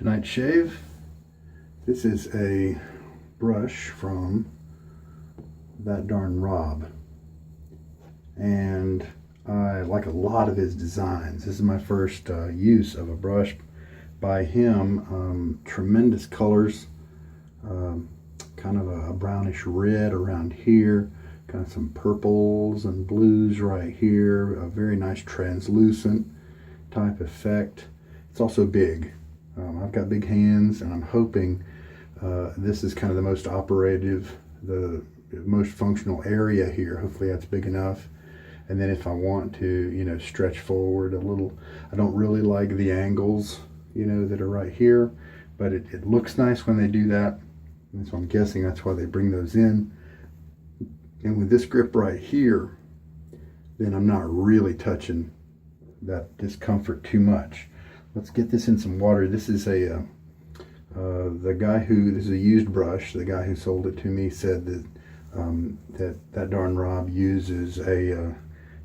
Tonight's shave. This is a brush from that darn Rob, and I like a lot of his designs. This is my first use of a brush by him. Tremendous colors, kind of a brownish red around here, kind of some purples and blues right here, a very nice translucent type effect. It's also big. I've got big hands, and I'm hoping this is kind of the most operative, the most functional area here. Hopefully that's big enough. And then if I want to, you know, stretch forward a little, I don't really like the angles, you know, that are right here, but it looks nice when they do that. And so I'm guessing that's why they bring those in. And with this grip right here, then I'm not really touching that discomfort too much. Let's get this in some water. This is a this is a used brush. The guy who sold it to me said that that darn Rob uses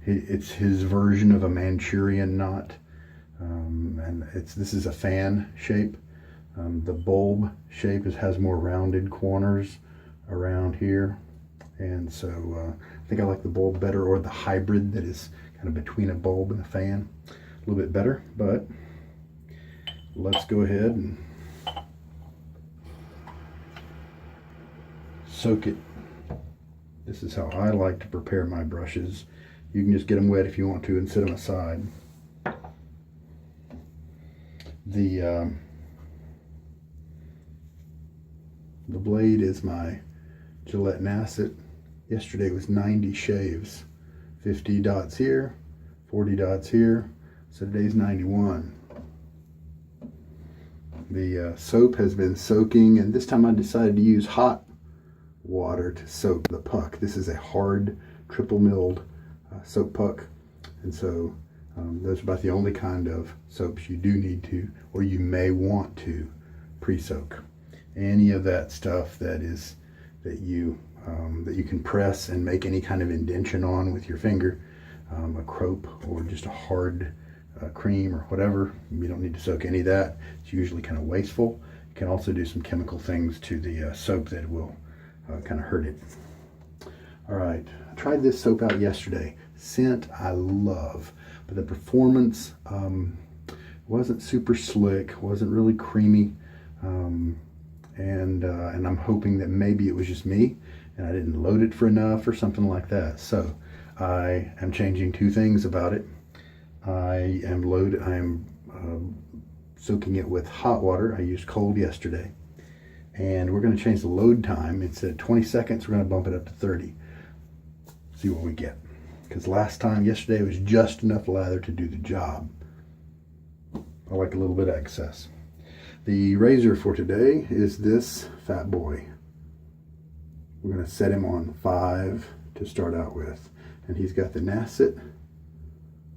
it's his version of a Manchurian knot, and this is a fan shape. The bulb shape has more rounded corners around here, and so I think I like the bulb better, or the hybrid that is kind of between a bulb and a fan, a little bit better. But let's go ahead and soak it. This is how I like to prepare my brushes. You can just get them wet if you want to and set them aside. The blade is my Gillette Nacet. Yesterday was 90 shaves, 50 dots here, 40 dots here, so today's 91. The soap has been soaking, and this time I decided to use hot water to soak the puck. This is a hard triple milled soap puck, and so those are about the only kind of soaps you do need to, or you may want to, pre-soak. Any of that stuff that you can press and make any kind of indention on with your finger, a crope or just a hard cream or whatever, you don't need to soak any of that. It's usually kind of wasteful. You can also do some chemical things to the soap that will kind of hurt it. All right, I tried this soap out yesterday. Scent I love, but the performance wasn't super slick, wasn't really creamy, and I'm hoping that maybe it was just me and I didn't load it for enough or something like that. So I am changing two things about it. I am soaking it with hot water. I used cold yesterday, and we're going to change the load time. Instead of 20 seconds, we're going to bump it up to 30. See what we get. Because yesterday was just enough lather to do the job. I like a little bit of excess. The razor for today is this fat boy. We're going to set him on 5 to start out with, and he's got the Nacet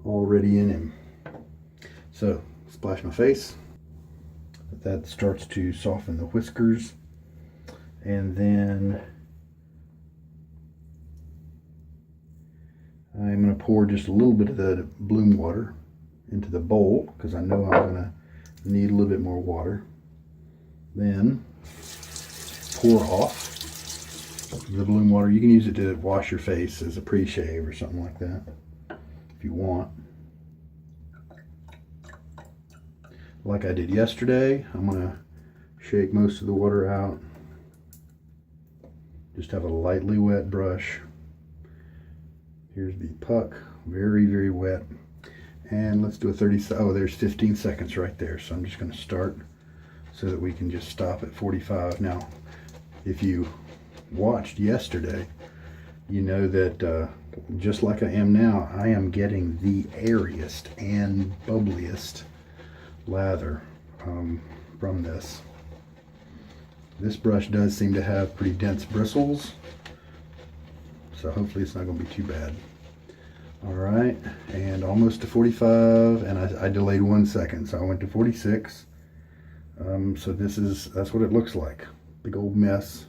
already in him. So splash my face. That starts to soften the whiskers, and then I'm going to pour just a little bit of the bloom water into the bowl, because I know I'm going to need a little bit more water. Then pour off the bloom water. You can use it to wash your face as a pre-shave or something like that if you want. Like I did yesterday, I'm going to shake most of the water out. Just have a lightly wet brush. Here's the puck, very, very wet. And let's do a 30, oh, there's 15 seconds right there. So I'm just going to start so that we can just stop at 45. Now, if you watched yesterday, you know that just like I am now, I am getting the airiest and bubbliest lather from this. This brush does seem to have pretty dense bristles, so hopefully it's not going to be too bad. All right, and almost to 45, and I delayed 1 second, so I went to 46. So that's what it looks like. Big old mess,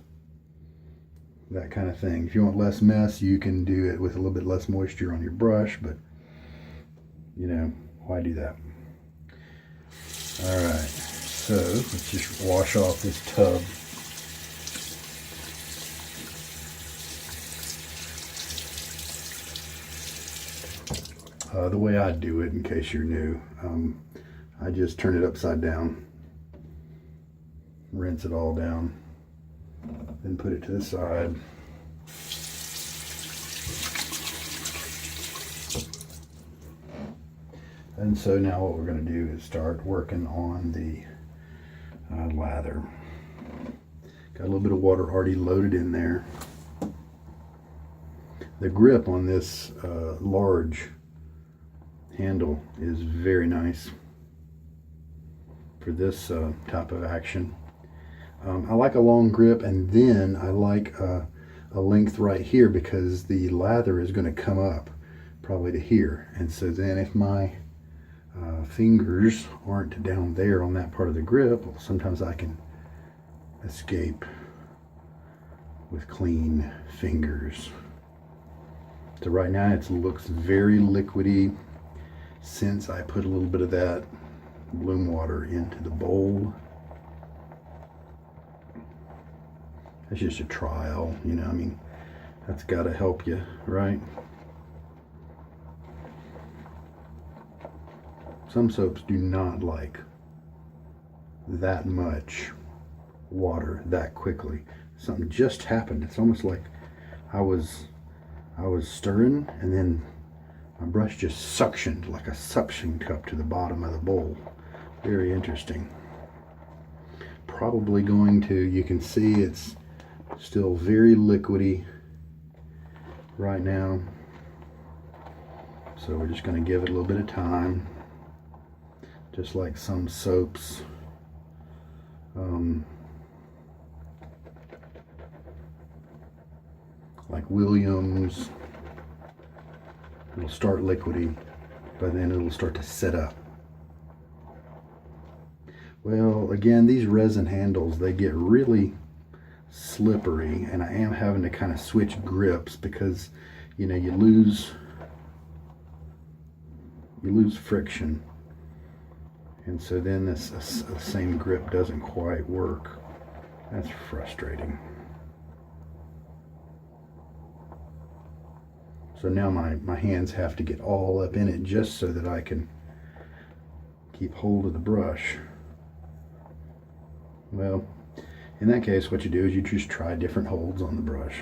that kind of thing. If you want less mess, you can do it with a little bit less moisture on your brush, but you know, why do that? All right, So let's just wash off this tub. The way I do it, in case you're new, I just turn it upside down, rinse it all down, then put it to the side. And so now what we're going to do is start working on the lather. Got a little bit of water already loaded in there. The grip on this large handle is very nice for this type of action. I like a long grip, and then I like a length right here because the lather is going to come up probably to here, and so then if my fingers aren't down there on that part of the grip, well, sometimes I can escape with clean fingers. So right now it looks very liquidy since I put a little bit of that bloom water into the bowl. That's just a trial, you know, I mean, that's got to help you, right? Some soaps do not like that much water that quickly. Something just happened. It's almost like I was stirring, and then my brush just suctioned like a suction cup to the bottom of the bowl. Very interesting. Probably going to, you can see it's still very liquidy right now. So we're just going to give it a little bit of time, just like some soaps. Like Williams, it'll start liquidy, but then it'll start to set up. Well, again, these resin handles, they get really slippery, and I am having to kind of switch grips because, you know, you lose friction, and so then this same grip doesn't quite work. That's frustrating. So now my hands have to get all up in it just so that I can keep hold of the brush. Well, in that case, what you do is you just try different holds on the brush.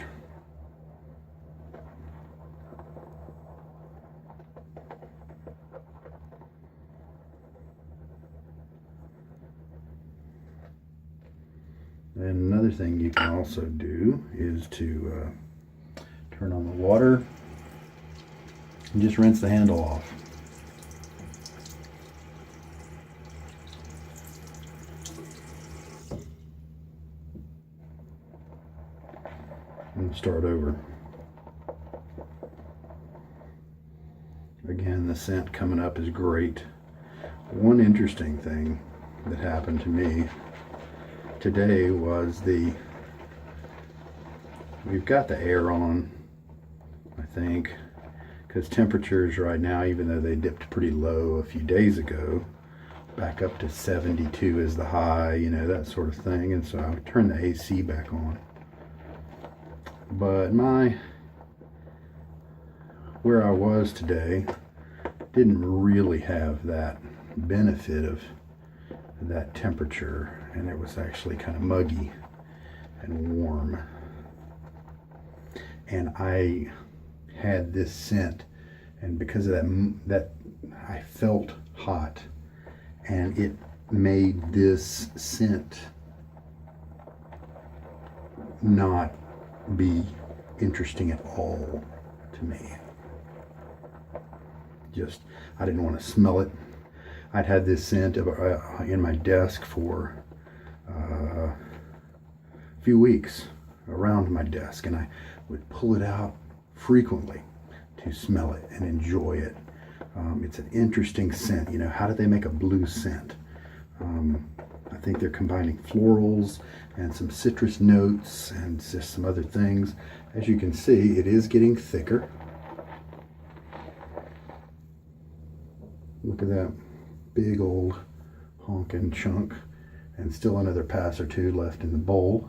And another thing you can also do is to turn on the water and just rinse the handle off. And start over. Again, the scent coming up is great. One interesting thing that happened to me today was we've got the air on, I think, because temperatures right now, even though they dipped pretty low a few days ago, back up to 72 is the high, you know, that sort of thing. And so I would turn the AC back on. But where I was today didn't really have that benefit of that temperature, and it was actually kind of muggy and warm. And I had this scent, and because of that I felt hot, and it made this scent not be interesting at all to me. Just, I didn't want to smell it. I'd had this scent in my desk for a few weeks, around my desk, and I would pull it out frequently to smell it and enjoy it. It's an interesting scent. You know, how do they make a blue scent? I think they're combining florals and some citrus notes and just some other things. As you can see, it is getting thicker. Look at that big old honking chunk. and still another pass or two left in the bowl.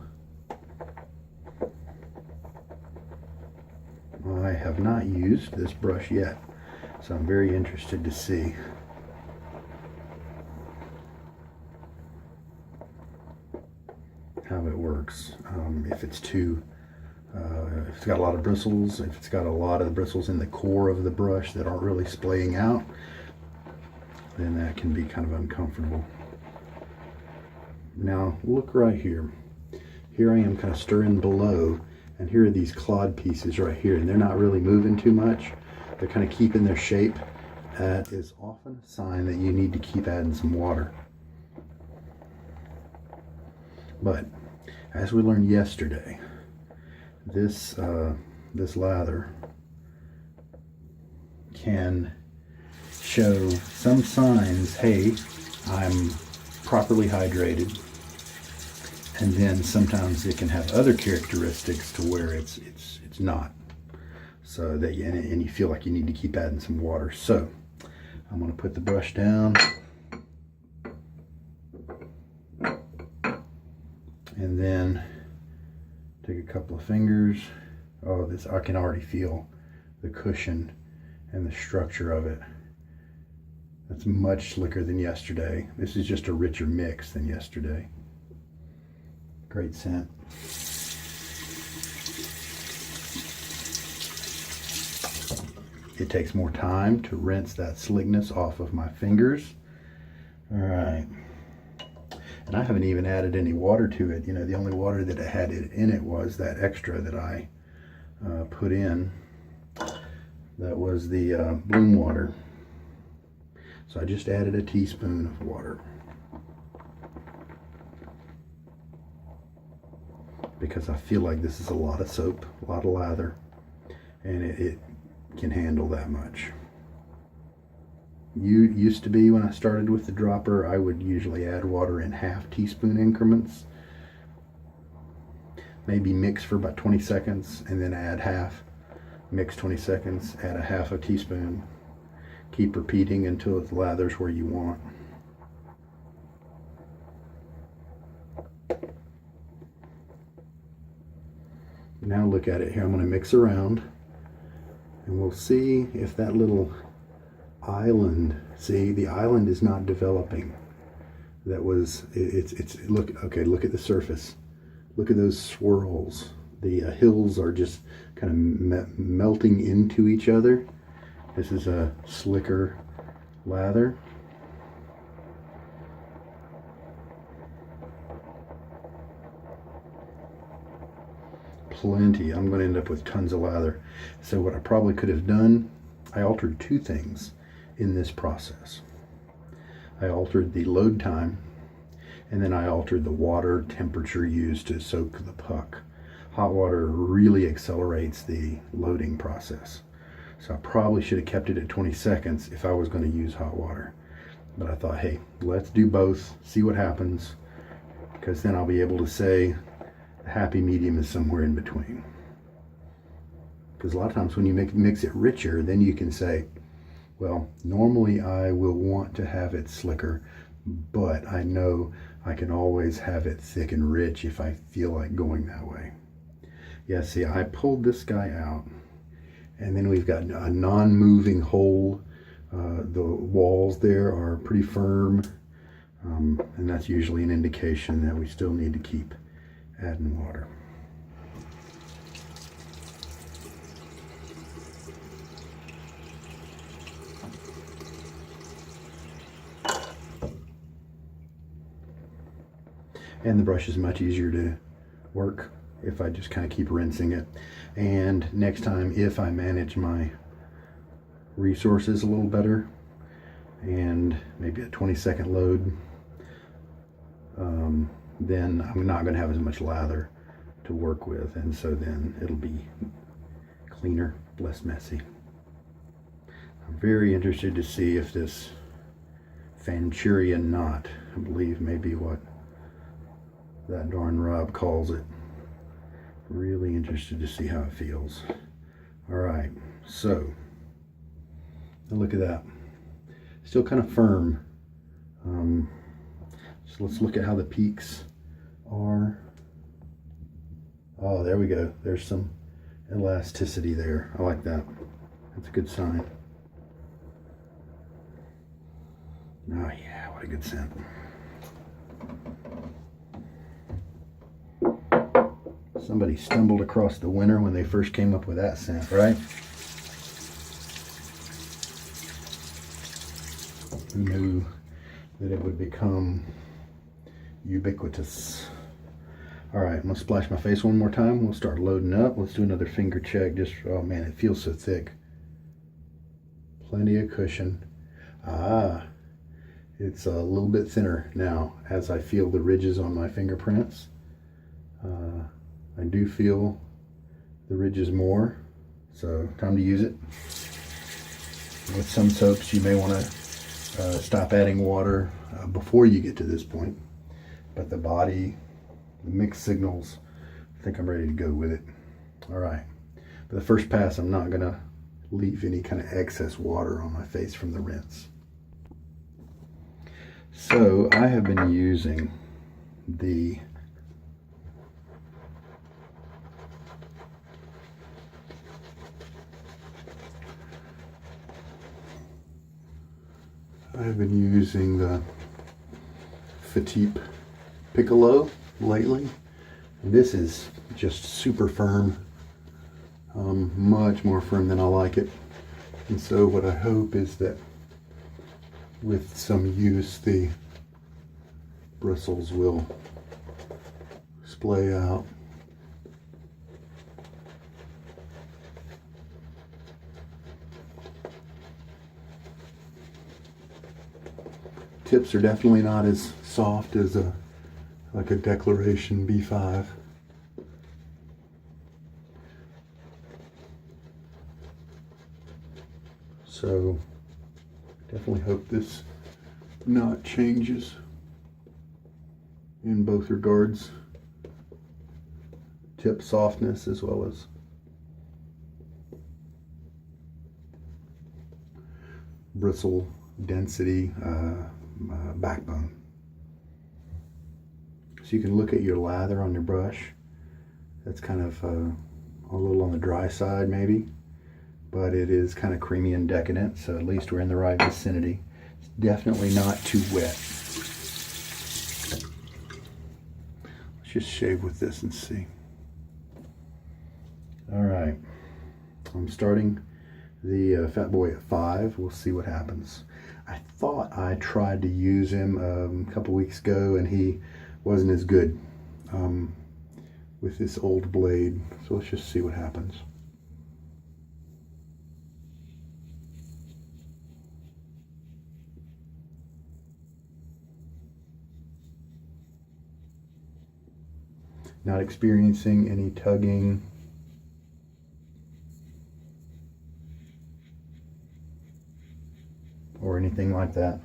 I have not used this brush yet, so I'm very interested to see. How it works. If it's too, if it's got a lot of bristles, if it's got a lot of the bristles in the core of the brush that aren't really splaying out, then that can be kind of uncomfortable. Now look right here. Here I am kind of stirring below, and here are these clawed pieces right here, and they're not really moving too much. They're kind of keeping their shape. That is often a sign that you need to keep adding some water. But as we learned yesterday, this lather can show some signs, hey, I'm properly hydrated, and then sometimes it can have other characteristics to where it's not, so that and you feel like you need to keep adding some water. So I'm going to put the brush down, and then take a couple of fingers. Oh, this, I can already feel the cushion and the structure of it. That's much slicker than yesterday. This is just a richer mix than yesterday. Great scent. It takes more time to rinse that slickness off of my fingers. All right. And I haven't even added any water to it. You know, the only water that it had in it was that extra that I put in. That was the Bloom water. So I just added a teaspoon of water, because I feel like this is a lot of soap, a lot of lather, and it can handle that much. Used to be, when I started with the dropper, I would usually add water in half teaspoon increments, maybe mix for about 20 seconds and then add half, mix 20 seconds, add a half a teaspoon, keep repeating until it lathers where you want. Now look at it here. I'm going to mix around, and we'll see if that little island, see, the island is not developing. That was, it's look, okay, look at the surface. Look at those swirls. The hills are just kind of melting into each other. This is a slicker lather. Plenty. I'm going to end up with tons of lather. So what I probably could have done, I altered two things in this process. I altered the load time, and then I altered the water temperature used to soak the puck. Hot water really accelerates the loading process. So I probably should have kept it at 20 seconds if I was going to use hot water. But I thought, hey, let's do both, see what happens, because then I'll be able to say the happy medium is somewhere in between. Because a lot of times when you mix it richer, then you can say, well, normally I will want to have it slicker, but I know I can always have it thick and rich if I feel like going that way. Yeah, see, I pulled this guy out, and then we've got a non-moving hole. The walls there are pretty firm, and that's usually an indication that we still need to keep adding water. And the brush is much easier to work if I just kind of keep rinsing it. And next time, if I manage my resources a little better, and maybe a 20-second load, then I'm not going to have as much lather to work with, and so then it'll be cleaner, less messy. I'm very interested to see if this Fanchurian knot, I believe maybe what that darn Rob calls it. Really interested to see how it feels. All right, so look at that. Still kind of firm. So let's look at how the peaks are. Oh, there we go. There's some elasticity there. I like that. That's a good sign. Oh yeah, what a good scent. Somebody stumbled across the winter when they first came up with that scent, right? Who knew that it would become ubiquitous? All right, I'm gonna splash my face one more time. We'll start loading up. Let's do another finger check. Just, oh man, it feels so thick. Plenty of cushion. Ah, it's a little bit thinner now as I feel the ridges on my fingerprints. I do feel the ridges more, so time to use it. With some soaps, you may want to stop adding water before you get to this point, but the body, the mixed signals, I think I'm ready to go with it. All right, for the first pass, I'm not gonna leave any kind of excess water on my face from the rinse. So I have been using the Fatip Piccolo lately. This is just super firm, much more firm than I like it. And so what I hope is that with some use, the bristles will splay out. Tips are definitely not as soft as like a Declaration B5. So definitely hope this not changes in both regards. Tip softness as well as bristle density, backbone. So you can look at your lather on your brush. That's kind of a little on the dry side maybe, but it is kind of creamy and decadent, so at least we're in the right vicinity. It's definitely not too wet. Let's just shave with this and see. All right, I'm starting the Fat Boy at 5. We'll see what happens. I thought I tried to use him a couple weeks ago and he wasn't as good with this old blade. So let's just see what happens. Not experiencing any tugging. Or anything like that.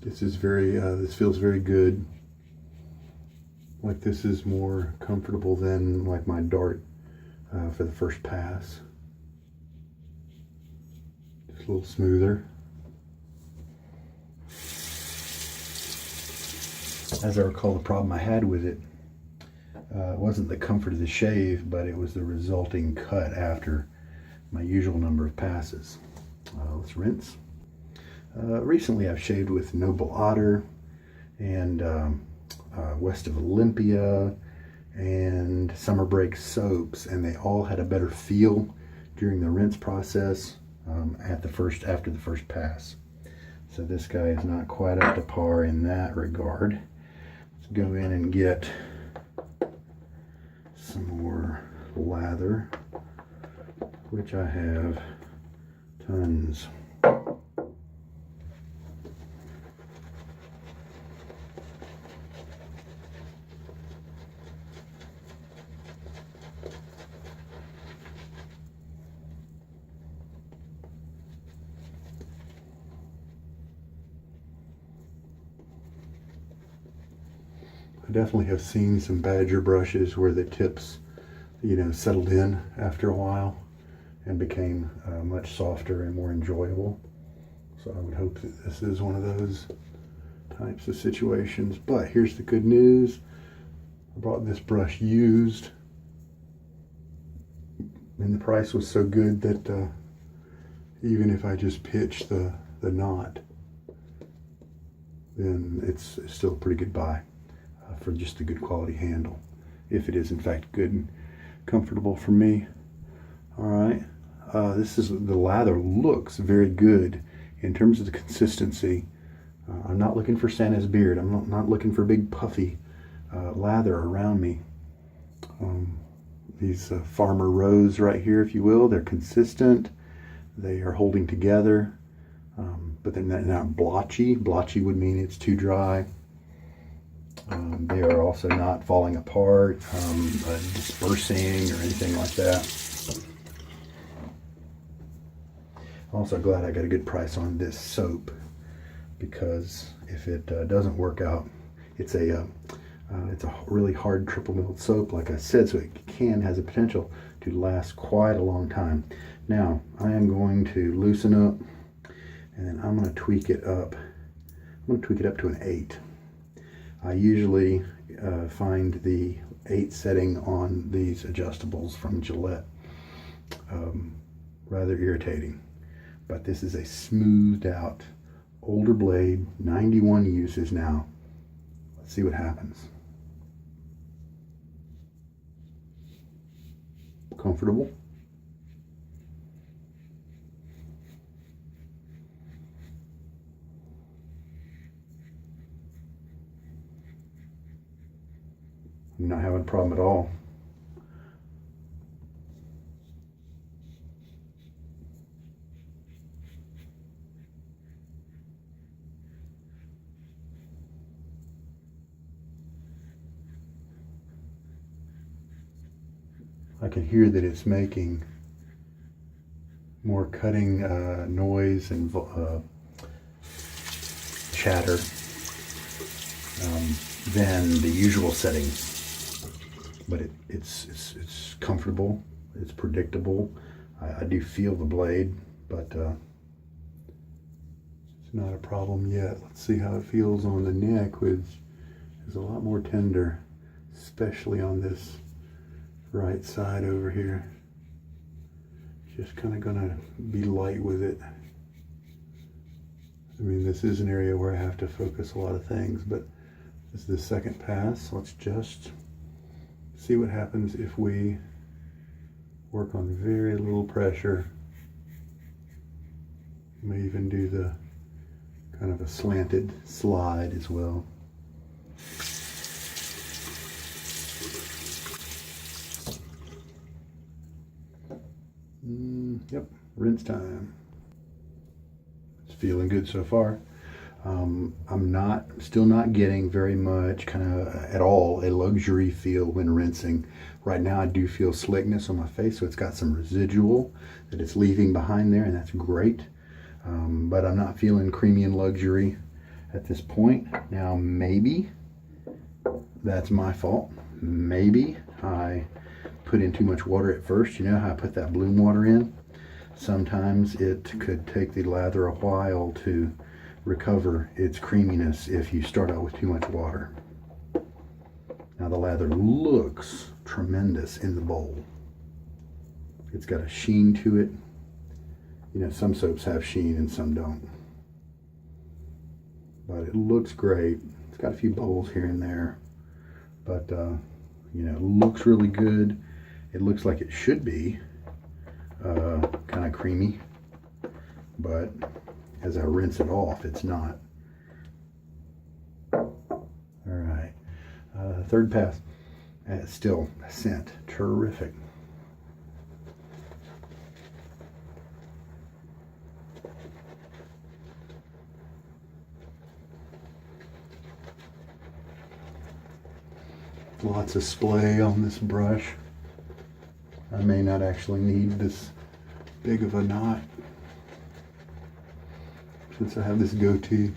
This is very, this feels very good. Like this is more comfortable than like my dart for the first pass. Just a little smoother. As I recall, the problem I had with it wasn't the comfort of the shave, but it was the resulting cut after my usual number of passes. Let's rinse. Recently I've shaved with Noble Otter and West of Olympia and Summer Break soaps, and they all had a better feel during the rinse process after the first pass. So this guy is not quite up to par in that regard. Let's go in and get some more lather, which I have tons. I definitely have seen some Badger brushes where the tips, settled in after a while and became much softer and more enjoyable. So I would hope that this is one of those types of situations. But here's the good news. I bought this brush used, and the price was so good that even if I just pitch the knot, then it's still a pretty good buy for just a good quality handle, if it is in fact good and comfortable for me. All right, the lather looks very good in terms of the consistency. I'm not looking for Santa's beard. I'm not looking for big puffy lather around me. These farmer rows right here, if you will, they're consistent. They are holding together, but they're not blotchy. Blotchy would mean it's too dry. They are also not falling apart, dispersing, or anything like that. I'm also glad I got a good price on this soap, because if it doesn't work out, it's a really hard triple milled soap, like I said, so it has a potential to last quite a long time. Now I am going to loosen up, and then I'm going to tweak it up. I'm going to tweak it up to an 8. I usually find the 8 setting on these adjustables from Gillette rather irritating, but this is a smoothed out older blade, 91 uses now. Let's see what happens. Comfortable? I'm not having a problem at all. I can hear that it's making more cutting noise and chatter than the usual settings. But it's comfortable, it's predictable. I do feel the blade, but it's not a problem yet. Let's see how it feels on the neck, which is a lot more tender, especially on this right side over here. Just kind of gonna be light with it. I mean, this is an area where I have to focus a lot of things, but this is the second pass. Let's just see what happens if we work on very little pressure. May even do the kind of a slanted slide as well. Yep, rinse time. It's feeling good so far. I'm still not getting very much, kind of at all, a luxury feel when rinsing. Right now I do feel slickness on my face, so it's got some residual that it's leaving behind there, and that's great. But I'm not feeling creamy and luxury at this point. Now maybe that's my fault. Maybe I put in too much water at first. You know how I put that bloom water in? Sometimes it could take the lather a while to recover its creaminess if you start out with too much water. Now the lather looks tremendous in the bowl. It's got a sheen to it. You know, some soaps have sheen and some don't. But it looks great. It's got a few bubbles here and there. But, you know, it looks really good. It looks like it should be kind of creamy. But as I rinse it off, it's not. All right. Third pass. And still, scent, terrific. Lots of splay on this brush. I may not actually need this big of a knot since I have this goatee.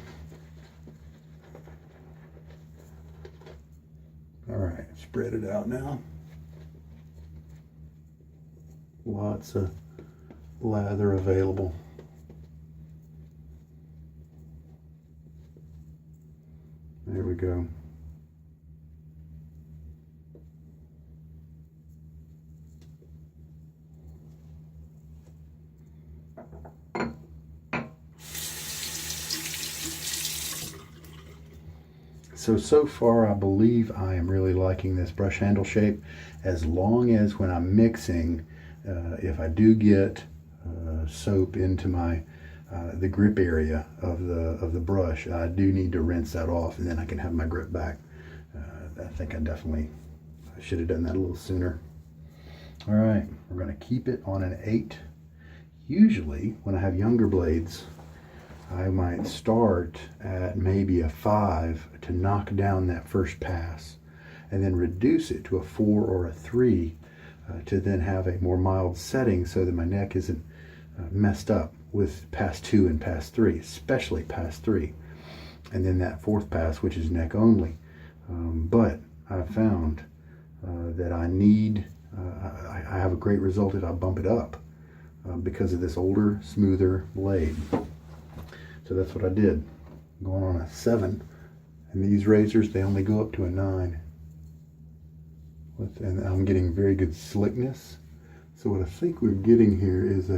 All right, spread it out now. Lots of lather available. There we go. So far I believe I am really liking this brush handle shape, as long as when I'm mixing, if I do get soap into my the grip area of the brush, I do need to rinse that off, and then I can have my grip back. I think I should have done that a little sooner. All right, we're going to keep it on an 8. Usually when I have younger blades, I might start at maybe a 5 to knock down that first pass, and then reduce it to a 4 or a 3 to then have a more mild setting so that my neck isn't messed up with pass 2 and pass 3, especially pass 3. And then that 4th pass, which is neck only. But I've found that I have a great result if I bump it up because of this older, smoother blade. So that's what I did. I'm going on a 7, and these razors, they only go up to a 9. And I'm getting very good slickness. So what I think we're getting here is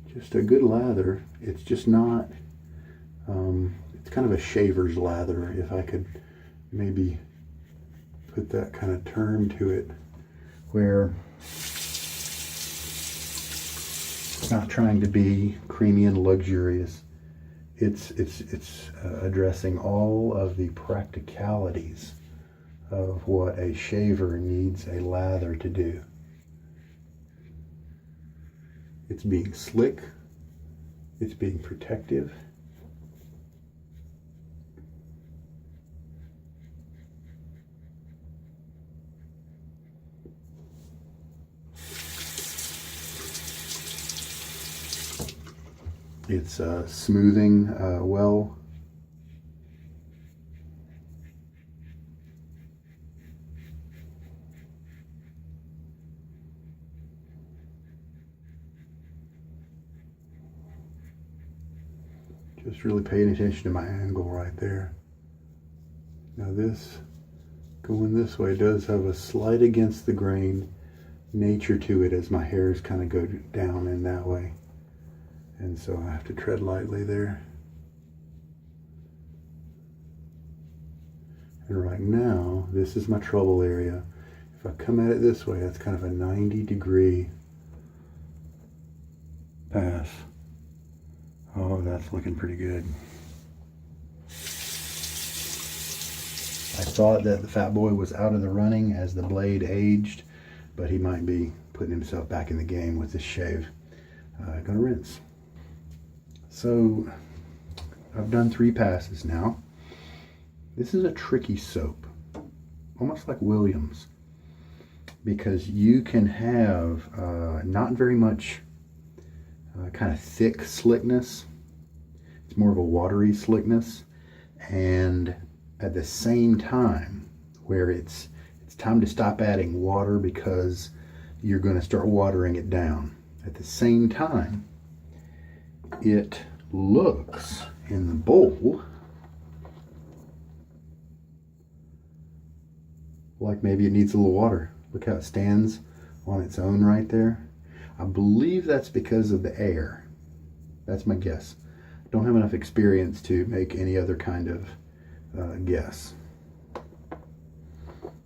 just a good lather. It's just not, it's kind of a shaver's lather, if I could maybe put that kind of term to it, where it's not trying to be creamy and luxurious. It's addressing all of the practicalities of what a shaver needs a lather to do. It's being slick, it's being protective, it's smoothing well. Just really paying attention to my angle right there. Now this, going this way, does have a slight against the grain nature to it as my hairs kind of go down in that way. And so I have to tread lightly there. And right now, this is my trouble area. If I come at it this way, that's kind of a 90-degree pass. Oh, that's looking pretty good. I thought that the fat boy was out of the running as the blade aged, but he might be putting himself back in the game with this shave. Gonna rinse. So I've done 3 passes now. This is a tricky soap, almost like Williams, because you can have not very much kind of thick slickness. It's more of a watery slickness, and at the same time where it's time to stop adding water because you're going to start watering it down. At the same time, it looks in the bowl like maybe it needs a little water. Look how it stands on its own right there. I believe that's because of the air. That's my guess. I don't have enough experience to make any other kind of guess.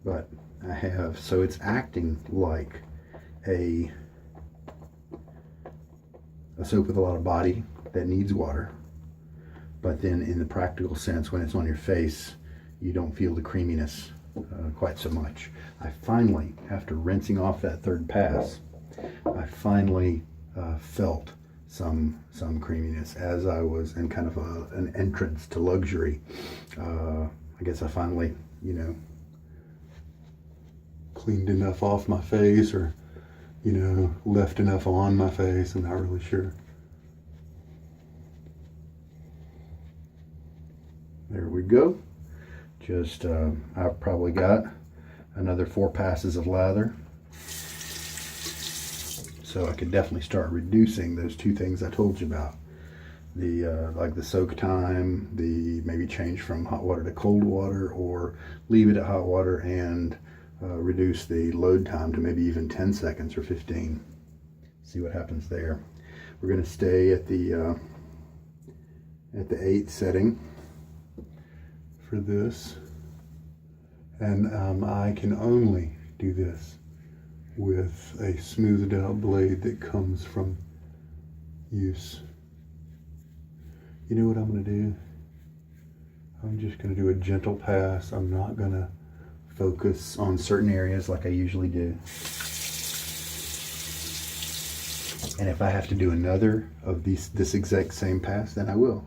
But I have, so it's acting like a soap with a lot of body that needs water. But then in the practical sense, when it's on your face, you don't feel the creaminess quite so much. I finally, after rinsing off that third pass, I finally felt some creaminess as I was in kind of an entrance to luxury. I guess I finally, you know, cleaned enough off my face, or, you know, left enough on my face. I'm not really sure. There we go. Just, I've probably got another 4 passes of lather. So I could definitely start reducing those 2 things I told you about. The, like the soak time, the maybe change from hot water to cold water, or leave it at hot water and reduce the load time to maybe even 10 seconds or 15. See what happens there. We're going to stay at the 8 setting for this, and I can only do this with a smoothed out blade that comes from use. You know what I'm going to do? I'm just going to do a gentle pass. I'm not going to focus on certain areas like I usually do. And if I have to do another of this exact same pass, then I will.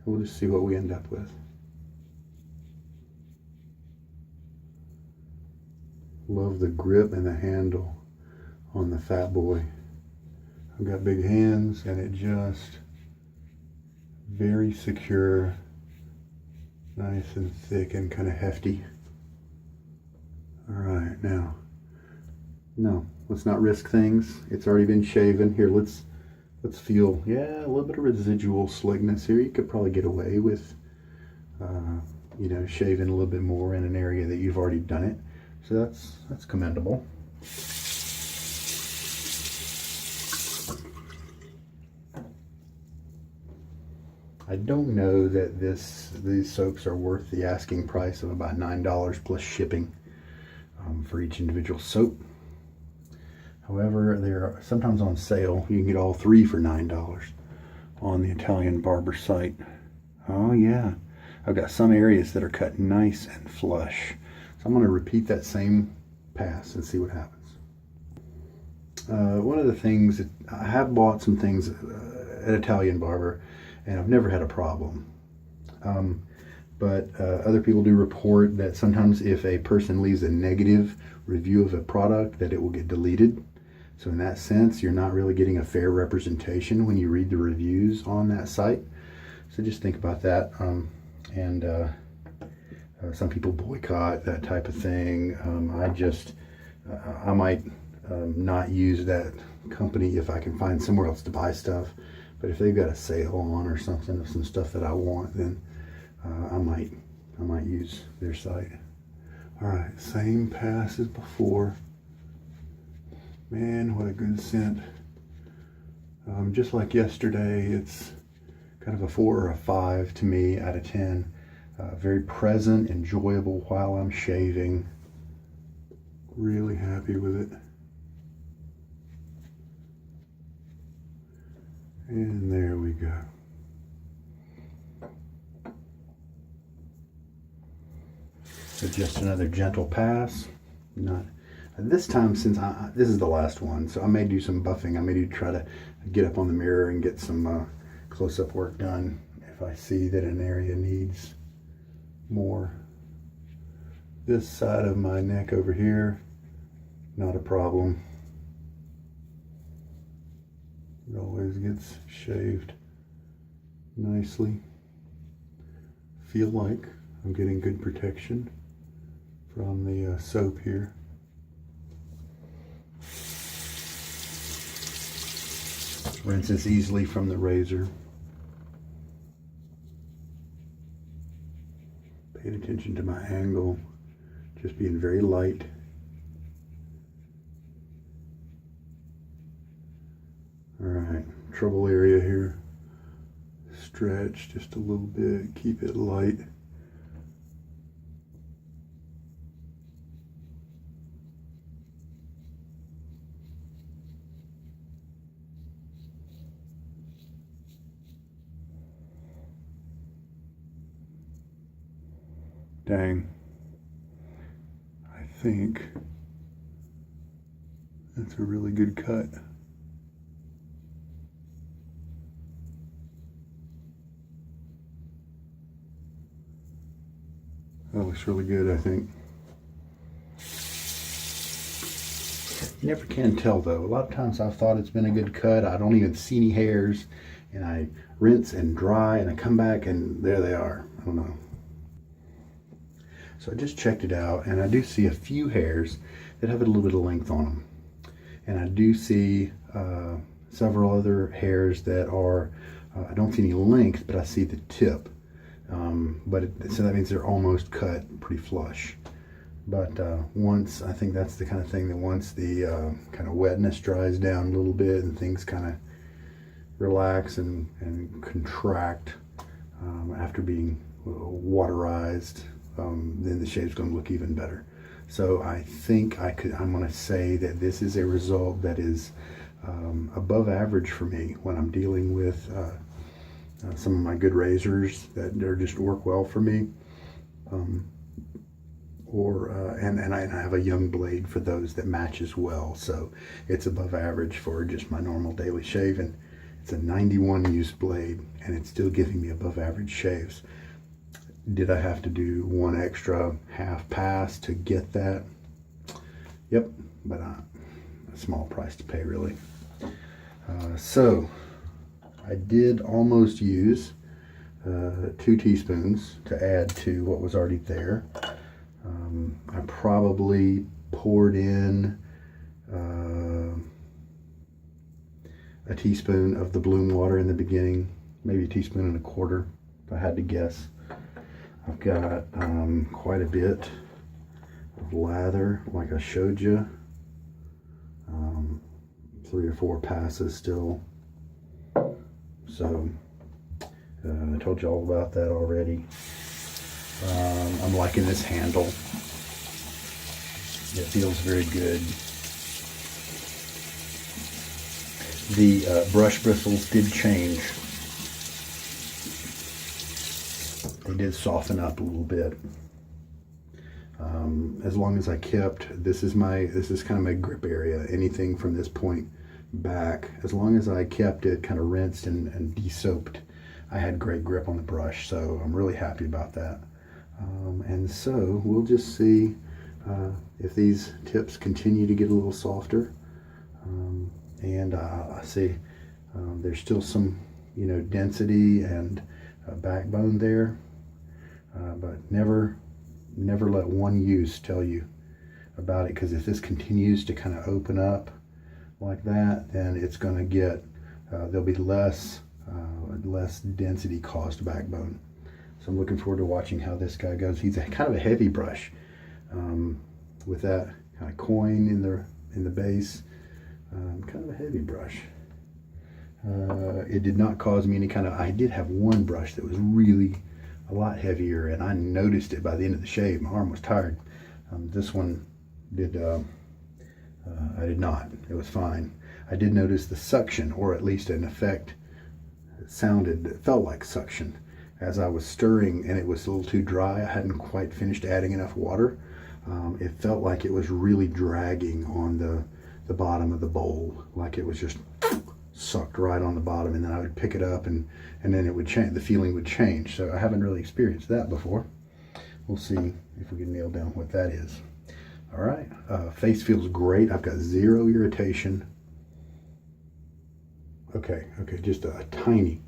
We'll just see what we end up with. Love the grip and the handle on the Fat Boy. I've got big hands, and it just very secure, nice and thick and kind of hefty. All right, now, no, let's not risk things. It's already been shaven. Here, let's feel, yeah, a little bit of residual slickness here. You could probably get away with, you know, shaving a little bit more in an area that you've already done it. So that's commendable. I don't know that these soaps are worth the asking price of about $9 plus shipping for each individual soap. However, they're sometimes on sale. You can get all 3 for $9 on the Italian barber site. Oh yeah, I've got some areas that are cut nice and flush. So I'm going to repeat that same pass and see what happens. One of the things that I have bought some things at Italian barber, and I've never had a problem. But other people do report that sometimes if a person leaves a negative review of a product, that it will get deleted. So in that sense, you're not really getting a fair representation when you read the reviews on that site. So just think about that. Some people boycott that type of thing. I might not use that company if I can find somewhere else to buy stuff. But if they've got a sale on or something of some stuff that I want, then I might use their site. All right, same pass as before. Man, what a good scent. Just like yesterday, it's kind of a 4 or a 5 to me out of 10. Very present, enjoyable while I'm shaving. Really happy with it. And there we go. So just another gentle pass. Not this time, since this is the last one, so I may do some buffing. I may try to get up on the mirror and get some close-up work done if I see that an area needs more. This side of my neck over here, not a problem. It always gets shaved nicely. Feel like I'm getting good protection from the soap here. Rinse this easily from the razor. Paid attention to my angle, just being very light. All right, trouble area here. Stretch just a little bit, keep it light. Dang. think that's a really good cut. That looks really good, I think. You never can tell though. A lot of times I've thought it's been a good cut. I don't even see any hairs, and I rinse and dry and I come back and there they are. I don't know. So I just checked it out, and I do see a few hairs that have a little bit of length on them. And I do see several other hairs that are, I don't see any length, but I see the tip. So that means they're almost cut pretty flush. But once, I think that's the kind of thing that once the kind of wetness dries down a little bit and things kind of relax and contract after being waterized, then the shave's going to look even better. So I think I'm going to say that this is a result that is above average for me when I'm dealing with some of my good razors that just work well for me. And I have a young blade for those that matches well. So it's above average for just my normal daily shave. And it's a 91 use blade, and it's still giving me above average shaves. Did I have to do one extra half pass to get that? Yep, but a small price to pay, really. So I did almost use 2 teaspoons to add to what was already there. I probably poured in a teaspoon of the Bloom water in the beginning, maybe a teaspoon and a quarter, if I had to guess. I've got quite a bit of lather, like I showed you. 3 or 4 passes still. So I told you all about that already. I'm liking this handle. It feels very good. The brush bristles did change. They did soften up a little bit. As long as I kept, this is kind of my grip area. Anything from this point back, as long as I kept it kind of rinsed and de-soaped, I had great grip on the brush. So I'm really happy about that. And so we'll just see if these tips continue to get a little softer. And I see there's still some, density and backbone there. But never let one use tell you about it, because if this continues to kind of open up like that, then it's going to get, there'll be less density caused backbone. So I'm looking forward to watching how this guy goes. He's kind of a heavy brush with that kind of coin in the base. Kind of a heavy brush. It did not cause me any kind of, I did have one brush that was really a lot heavier, and I noticed it by the end of the shave. My arm was tired. This one did, I did not. It was fine. I did notice the suction, or at least an effect. It felt like suction as I was stirring, and it was a little too dry. I hadn't quite finished adding enough water. It felt like it was really dragging on the bottom of the bowl, like it was just sucked right on the bottom, and then I would pick it up and then it would change, the feeling would change. So I haven't really experienced that before. We'll see if we can nail down what that is. All right, face feels great. I've got 0 irritation. Okay, just a tiny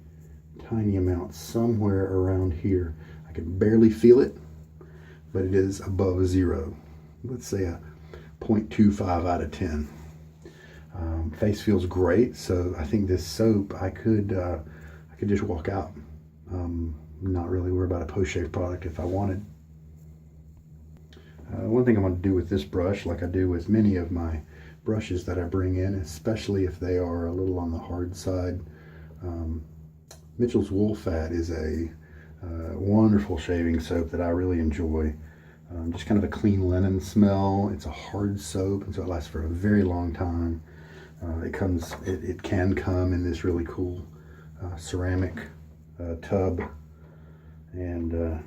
amount somewhere around here. I can barely feel it, but it is above 0. Let's say a 0.25 out of 10. Face feels great, so I think this soap I could just walk out. Not really worry about a post-shave product if I wanted. One thing I'm going to do with this brush, like I do with many of my brushes that I bring in, especially if they are a little on the hard side. Mitchell's Wool Fat is a wonderful shaving soap that I really enjoy. Just kind of a clean linen smell. It's a hard soap, and so it lasts for a very long time. It can come in this really cool ceramic tub, and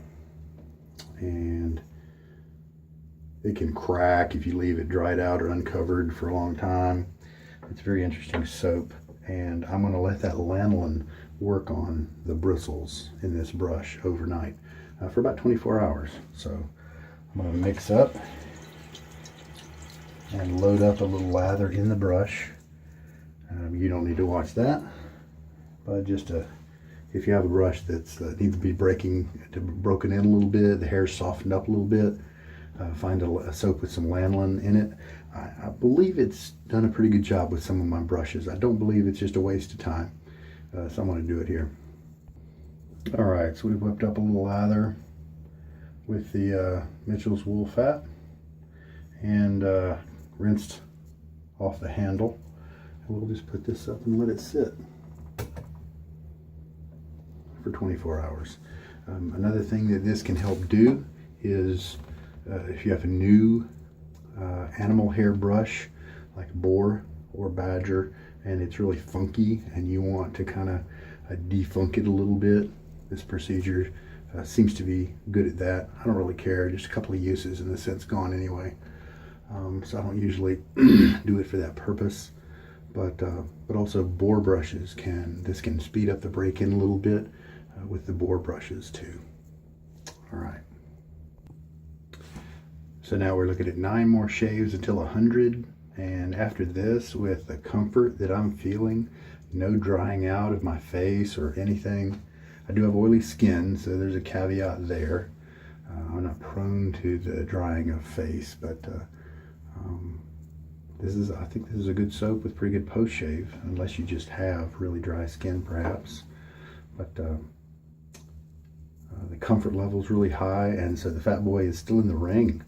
It can crack if you leave it dried out or uncovered for a long time. It's a very interesting soap, and I'm going to let that lanolin work on the bristles in this brush overnight for about 24 hours. So I'm going to mix up and load up a little lather in the brush. You don't need to watch that, but just if you have a brush that's needs to be broken in a little bit, the hair's softened up a little bit, find a soap with some lanolin in it. I believe it's done a pretty good job with some of my brushes. I don't believe it's just a waste of time, so I'm going to do it here. All right, so we've whipped up a little lather with the Mitchell's wool fat and rinsed off the handle. And we'll just put this up and let it sit for 24 hours. Another thing that this can help do is if you have a new animal hair brush like boar or badger and it's really funky and you want to kind of defunk it a little bit, this procedure seems to be good at that. I don't really care, just a couple of uses and the scent's gone anyway. So I don't usually do it for that purpose, but also boar brushes this can speed up the break-in a little bit with the boar brushes too. All right. So now we're looking at 9 more shaves until 100, and after this, with the comfort that I'm feeling, no drying out of my face or anything. I do have oily skin, so there's a caveat there. I'm not prone to the drying of face, but I think this is a good soap with pretty good post shave, unless you just have really dry skin perhaps. But the comfort level is really high, and so the fat boy is still in the ring.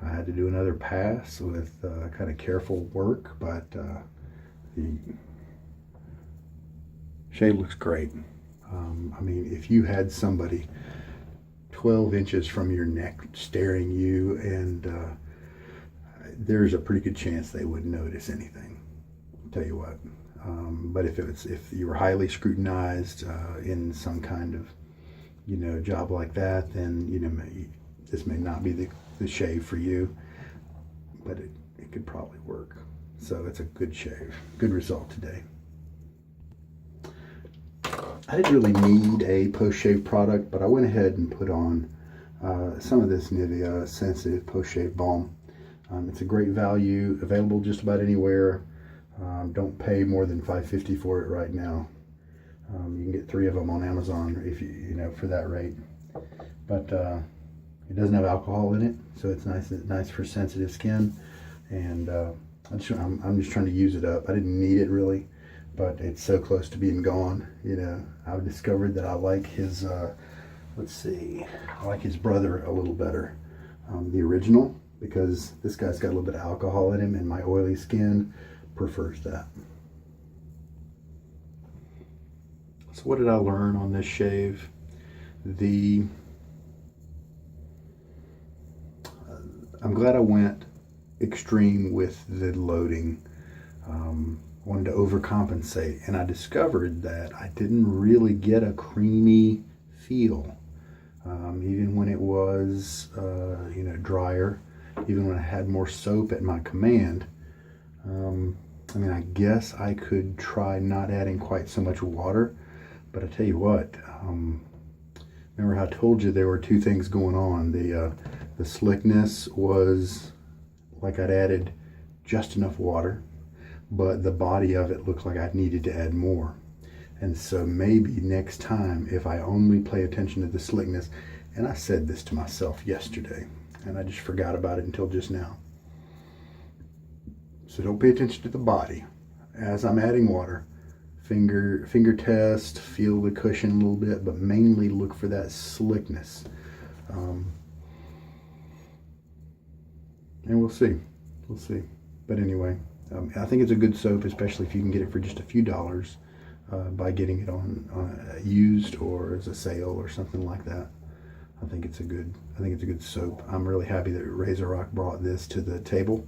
I had to do another pass with kind of careful work, but the shave looks great. I mean, if you had somebody 12 inches from your neck staring you, and there's a pretty good chance they wouldn't notice anything. I'll tell you what. But if you were highly scrutinized in some kind of job like that, then this may not be the shave for you, but it could probably work. So it's a good shave, good result today. I didn't really need a post-shave product, but I went ahead and put on some of this Nivea Sensitive Post-Shave Balm. It's a great value, available just about anywhere. Don't pay more than $5.50 for it right now. You can get 3 of them on Amazon if you for that rate. But it doesn't have alcohol in it, so it's nice for sensitive skin. And I'm just trying to use it up. I didn't need it really, but it's so close to being gone. I've discovered that I like his I like his brother a little better, the original, because this guy's got a little bit of alcohol in him, and my oily skin prefers that. So what did I learn on this shave? I'm glad I went extreme with the loading. Wanted to overcompensate, and I discovered that I didn't really get a creamy feel, even when it was drier, even when I had more soap at my command. I mean, I guess I could try not adding quite so much water, but I tell you what, remember how I told you there were 2 things going on. The slickness was like I'd added just enough water, but the body of it looked like I needed to add more. And so maybe next time, if I only pay attention to the slickness, and I said this to myself yesterday, and I just forgot about it until just now. So don't pay attention to the body. As I'm adding water, finger test, feel the cushion a little bit, but mainly look for that slickness. And we'll see. But anyway, I think it's a good soap, especially if you can get it for just a few dollars by getting it on used or as a sale or something like that. I think it's a good soap. I'm really happy that RazoRock brought this to the table.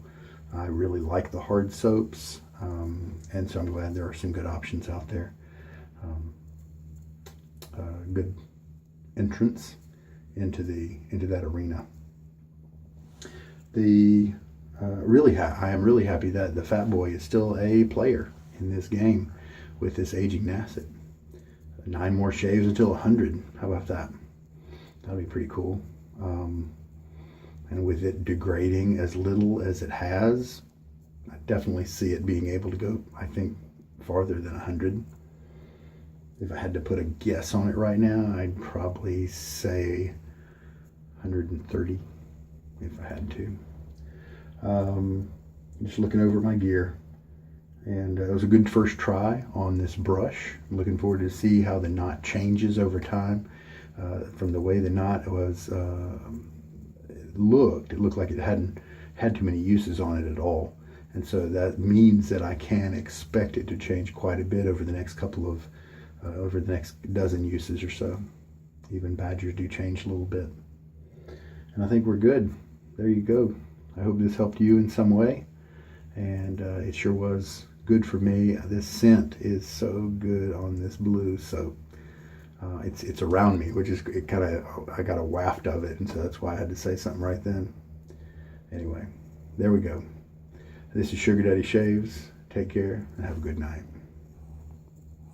I really like the hard soaps, and so I'm glad there are some good options out there. Good entrance into that arena. the I am really happy that the Fat Boy is still a player in this game with this aging Nacet. 9 more shaves until 100. How about that? That'll be pretty cool. And with it degrading as little as it has, I definitely see it being able to go, I think, farther than 100. If I had to put a guess on it right now, I'd probably say 130 if I had to. Just looking over my gear, and it was a good first try on this brush. I'm looking forward to see how the knot changes over time. From the way the knot was it looked like it hadn't had too many uses on it at all, and so that means that I can expect it to change quite a bit over the next couple of over the next dozen uses or so. Even badgers do change a little bit, and I think we're good. There you go. I hope this helped you in some way, and it sure was good for me. This scent is so good on this blue soap. It's around me, which is I got a waft of it, and so that's why I had to say something right then. Anyway, there we go. This is Sugar Daddy Shaves. Take care and have a good night.